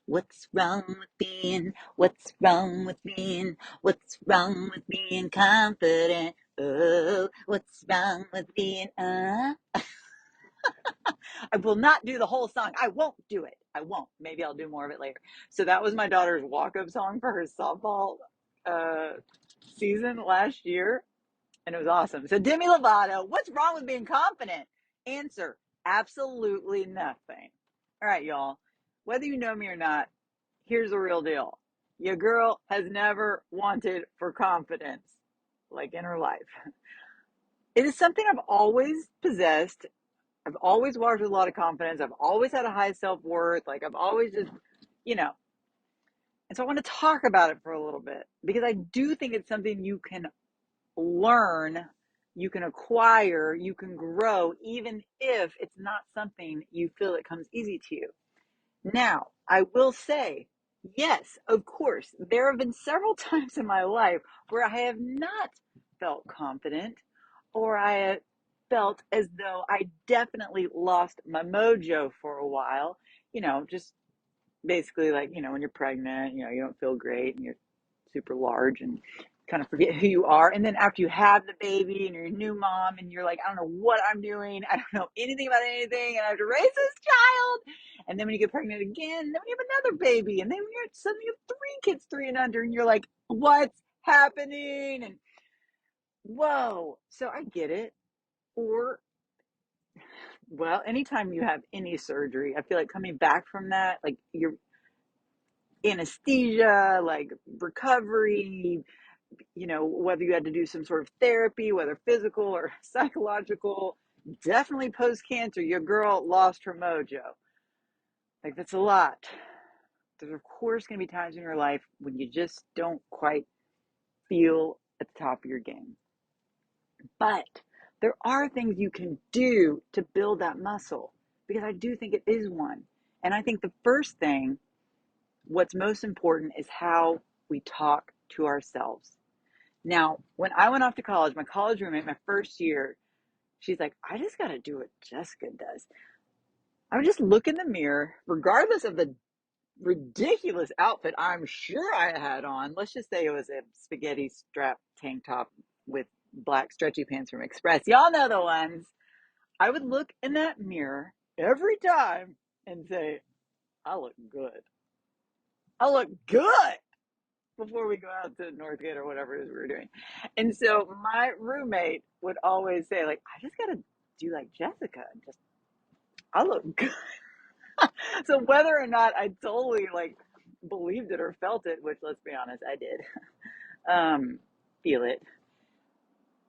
What's wrong with being confident? Oh, what's wrong with being, I will not do the whole song. I won't do it. I won't. Maybe I'll do more of it later. So that was my daughter's walk-up song for her softball uh, season last year, and it was awesome. So Demi Lovato, what's wrong with being confident? Answer: absolutely nothing. All right, y'all. Whether you know me or not, here's the real deal. Your girl has never wanted for confidence, like in her life. It is something I've always possessed. I've always walked with a lot of confidence. I've always had a high self worth. Like I've always just, you know. And so I want to talk about it for a little bit because I do think it's something you can learn, you can acquire, you can grow, even if it's not something you feel that comes easy to you. Now, I will say, yes, of course, there have been several times in my life where I have not felt confident or I have felt as though I definitely lost my mojo for a while. Just basically like, when you're pregnant, you don't feel great and you're super large and kind of forget who you are. And then after you have the baby and you're a new mom and you're like, I don't know what I'm doing. I don't know anything about anything. And I have to raise this child. And then when you get pregnant again, then when you have another baby, and then when you're suddenly you have 3 kids, 3 and under, and you're like, what's happening? And whoa. So I get it. Or, well, anytime you have any surgery, I feel like coming back from that, like your anesthesia, like recovery, whether you had to do some sort of therapy, whether physical or psychological, definitely post cancer, your girl lost her mojo. Like, that's a lot. There's, of course, going to be times in your life when you just don't quite feel at the top of your game. But there are things you can do to build that muscle because I do think it is one. And I think the first thing, what's most important, is how we talk to ourselves. Now, when I went off to college, my college roommate, my first year, she's like, I just got to do what Jessica does. I would just look in the mirror, regardless of the ridiculous outfit I'm sure I had on. Let's just say it was a spaghetti strap tank top with black stretchy pants from Express. Y'all know the ones. I would look in that mirror every time and say, I look good. I look good before we go out to Northgate or whatever it is we were doing. And so my roommate would always say, like, I just got to do like Jessica and just, I look good. So whether or not I totally like believed it or felt it, which let's be honest, I did, feel it,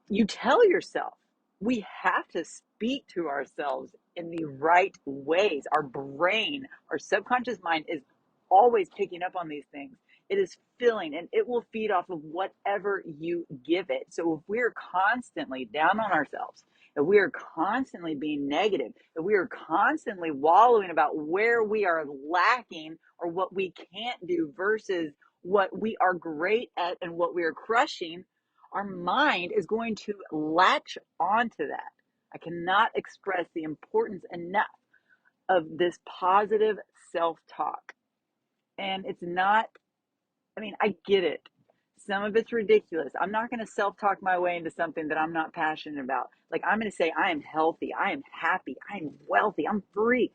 you tell yourself. We have to speak to ourselves in the right ways. Our brain, our subconscious mind is always picking up on these things. It is filling and it will feed off of whatever you give it. So if we're constantly down on ourselves, if we are constantly being negative, if we are constantly wallowing about where we are lacking or what we can't do versus what we are great at and what we are crushing, our mind is going to latch onto that. I cannot express the importance enough of this positive self talk. And it's not, I mean, I get it. Some of it's ridiculous. I'm not going to self talk my way into something that I'm not passionate about. Like, I'm going to say, I am healthy, I am happy, I am wealthy, I'm free.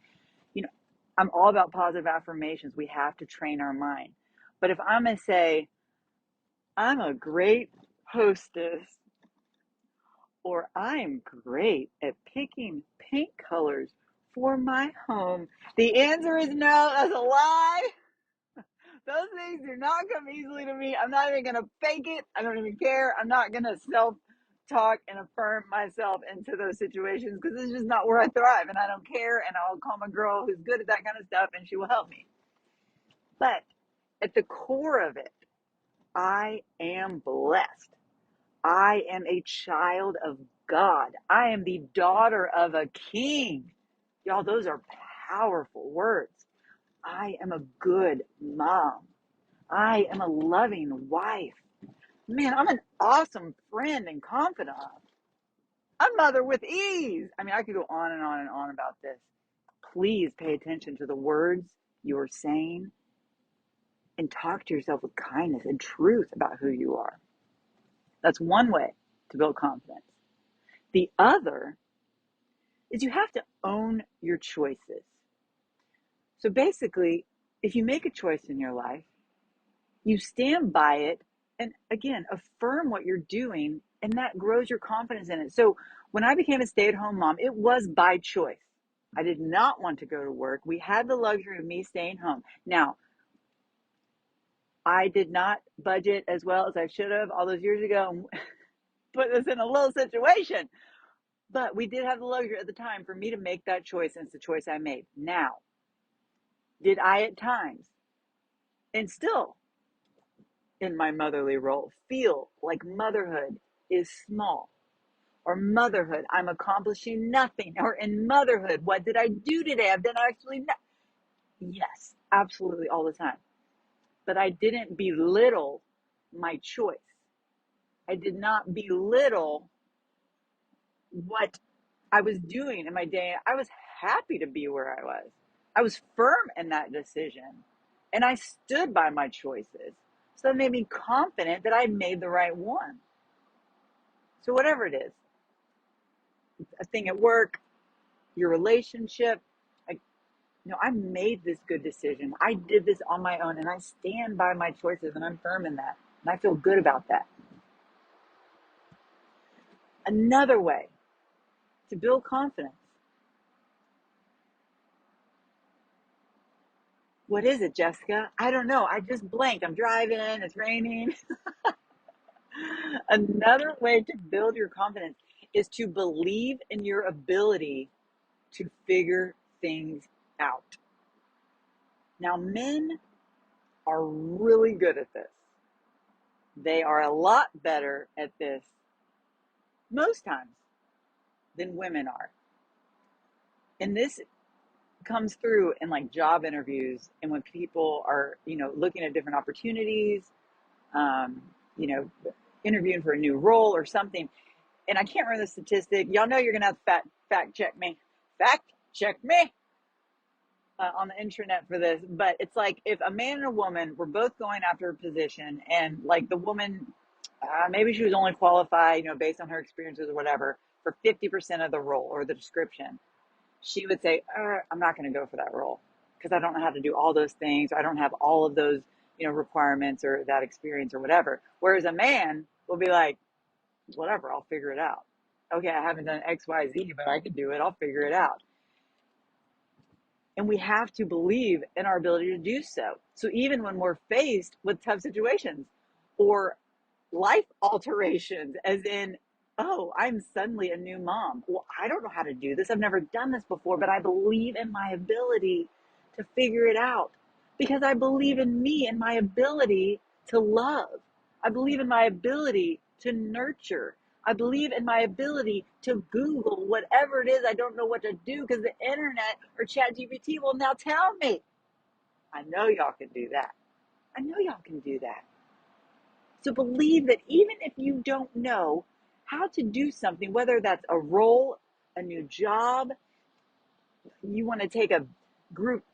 You know, I'm all about positive affirmations. We have to train our mind. But if I'm going to say, I'm a great hostess, or I'm great at picking paint colors for my home, the answer is no. That's a lie. Those things do not come easily to me. I'm not even going to fake it. I don't even care. I'm not going to self talk and affirm myself into those situations because it's just not where I thrive and I don't care. And I'll call my girl who's good at that kind of stuff and she will help me. But at the core of it, I am blessed. I am a child of God. I am the daughter of a king. Y'all, those are powerful words. I am a good mom. I am a loving wife. Man, I'm an awesome friend and confidant. I'm mother with ease. I mean, I could go on and on and on about this. Please pay attention to the words you're saying and talk to yourself with kindness and truth about who you are. That's one way to build confidence. The other is you have to own your choices. So basically, if you make a choice in your life, you stand by it and again, affirm what you're doing, and that grows your confidence in it. So when I became a stay-at-home mom, it was by choice. I did not want to go to work. We had the luxury of me staying home. Now, I did not budget as well as I should have all those years ago and put us in a little situation. But we did have the luxury at the time for me to make that choice, and it's the choice I made. Now, did I at times, and still in my motherly role, feel like motherhood is small? Or motherhood, I'm accomplishing nothing. Or in motherhood, what did I do today? I've done actually nothing. Yes, absolutely, all the time. But I didn't belittle my choice. I did not belittle what I was doing in my day. I was happy to be where I was. I was firm in that decision. And I stood by my choices. So that made me confident that I made the right one. So whatever it is, a thing at work, your relationship, I, I made this good decision. I did this on my own and I stand by my choices and I'm firm in that. And I feel good about that. Another way to build confidence. What is it, Jessica? I don't know. I just blanked. I'm driving. It's raining. Another way to build your confidence is to believe in your ability to figure things out. Now, men are really good at this. They are a lot better at this most times than women are. And this comes through in like job interviews and when people are, looking at different opportunities, um, you know, interviewing for a new role or something. And I can't remember the statistic. Y'all know you're going to have to fact check me. Fact check me on the intranet for this. But it's like if a man and a woman were both going after a position and like the woman, maybe she was only qualified, based on her experiences or whatever, for 50% of the role or the description, she would say, I'm not going to go for that role because I don't know how to do all those things. Or I don't have all of those, requirements or that experience or whatever. Whereas a man will be like, whatever, I'll figure it out. Okay, I haven't done X, Y, Z, but I can do it. I'll figure it out. And we have to believe in our ability to do so. So even when we're faced with tough situations or life alterations, as in, oh, I'm suddenly a new mom. Well, I don't know how to do this. I've never done this before, but I believe in my ability to figure it out because I believe in me and my ability to love. I believe in my ability to nurture. I believe in my ability to Google whatever it is I don't know what to do because the internet or ChatGPT will now tell me. I know y'all can do that. I know y'all can do that. So believe that even if you don't know how to do something, whether that's a role, a new job, you want to take a group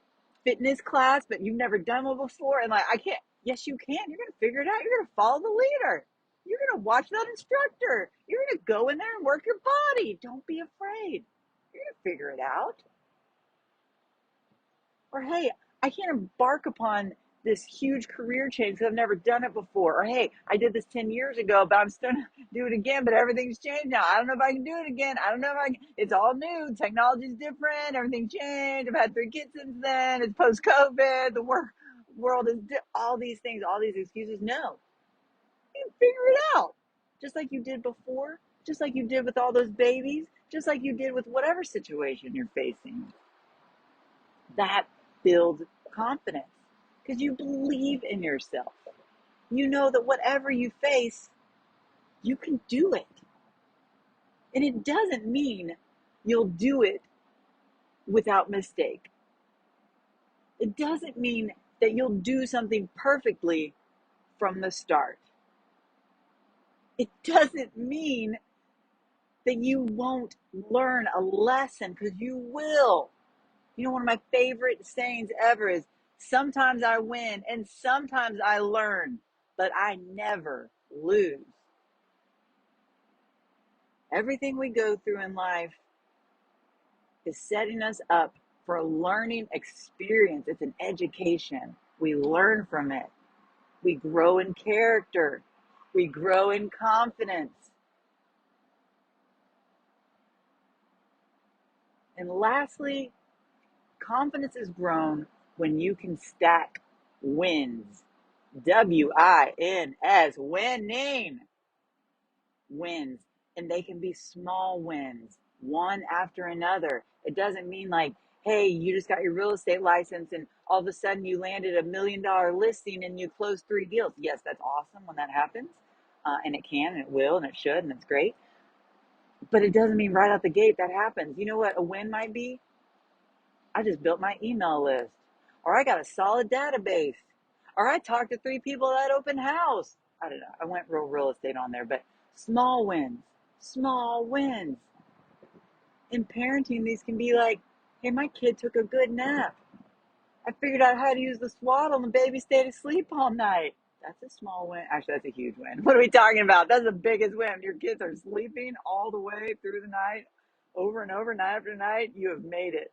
fitness class, but you've never done one before, and like, I can't, yes, you can. You're going to figure it out. You're going to follow the leader. You're going to watch that instructor. You're going to go in there and work your body. Don't be afraid. You're going to figure it out. Or, hey, I can't embark upon this huge career change because I've never done it before. Or, hey, I did this 10 years ago, but I'm still going to do it again, but everything's changed now. I don't know if I can do it again. I don't know if I can. It's all new. Technology's different. Everything changed. I've had 3 kids since then. It's post-COVID. The world is all these things, all these excuses. No, you figure it out. Just like you did before, just like you did with all those babies, just like you did with whatever situation you're facing. That builds confidence because you believe in yourself. You know that whatever you face, you can do it. And it doesn't mean you'll do it without mistake. It doesn't mean that you'll do something perfectly from the start. It doesn't mean that you won't learn a lesson because you will. One of my favorite sayings ever is Sometimes I win and sometimes I learn, but I never lose. Everything we go through in life is setting us up for a learning experience. It's an education. We learn from it. We grow in character. We grow in confidence. And lastly, confidence is grown when you can stack wins. WINS, winning wins. And they can be small wins, one after another. It doesn't mean like, hey, you just got your real estate license and all of a sudden you landed $1 million listing and you closed 3 deals. Yes, that's awesome when that happens. And it can and it will and it should and it's great. But it doesn't mean right out the gate that happens. You know what a win might be? I just built my email list, or I got a solid database, or I talked to 3 people at open house. I don't know. I went real estate on there, but small wins, small wins. In parenting, these can be like, hey, my kid took a good nap. I figured out how to use the swaddle and the baby stayed asleep all night. That's a small win. Actually, that's a huge win. What are we talking about? That's the biggest win. Your kids are sleeping all the way through the night, over and over, night after night. You have made it.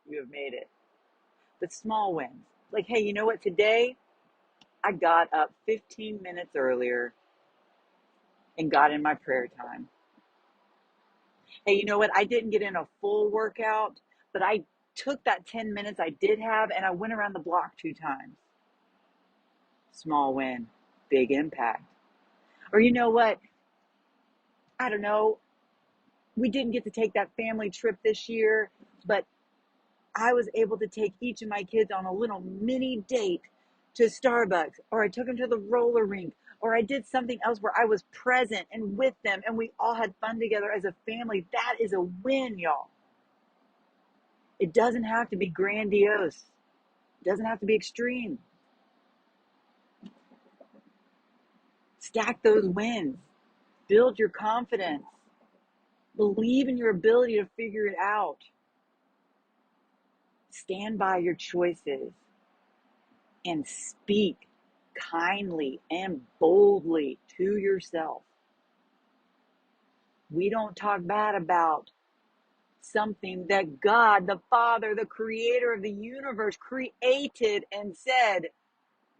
You have made it. But small wins. Like, hey, you know what? Today I got up 15 minutes earlier and got in my prayer time. Hey, you know what? I didn't get in a full workout, but I took that 10 minutes I did have and I went around the block 2 times. Small win, big impact. Or you know what? I don't know. We didn't get to take that family trip this year, but I was able to take each of my kids on a little mini date to Starbucks, or I took them to the roller rink, or I did something else where I was present and with them and we all had fun together as a family. That is a win, y'all. It doesn't have to be grandiose. It doesn't have to be extreme. Stack those wins. Build your confidence. Believe in your ability to figure it out. Stand by your choices and speak kindly and boldly to yourself. We don't talk bad about something that God, the Father, the creator of the universe, created and said,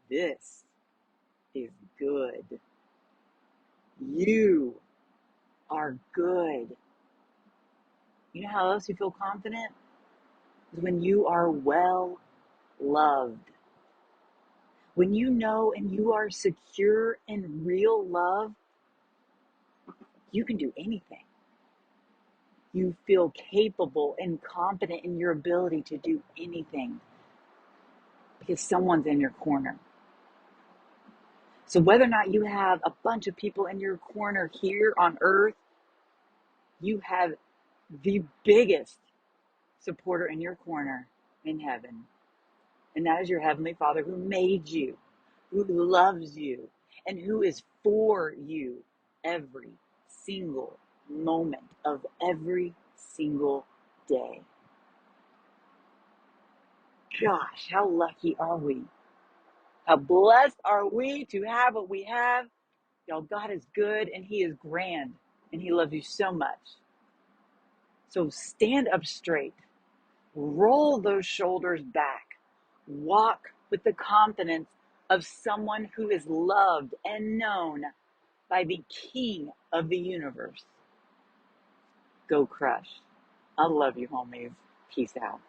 this is good. You are good. You know how else you feel confident? Is when you are well loved. When you know and you are secure in real love, you can do anything. You feel capable and confident in your ability to do anything because someone's in your corner. So whether or not you have a bunch of people in your corner here on earth, you have the biggest supporter in your corner in heaven. And that is your Heavenly Father who made you, who loves you, and who is for you every single moment of every single day. Gosh, how lucky are we? How blessed are we to have what we have? Y'all, God is good and He is grand and He loves you so much. So stand up straight, roll those shoulders back, walk with the confidence of someone who is loved and known by the King of the universe. Go crush. I love you, homies. Peace out.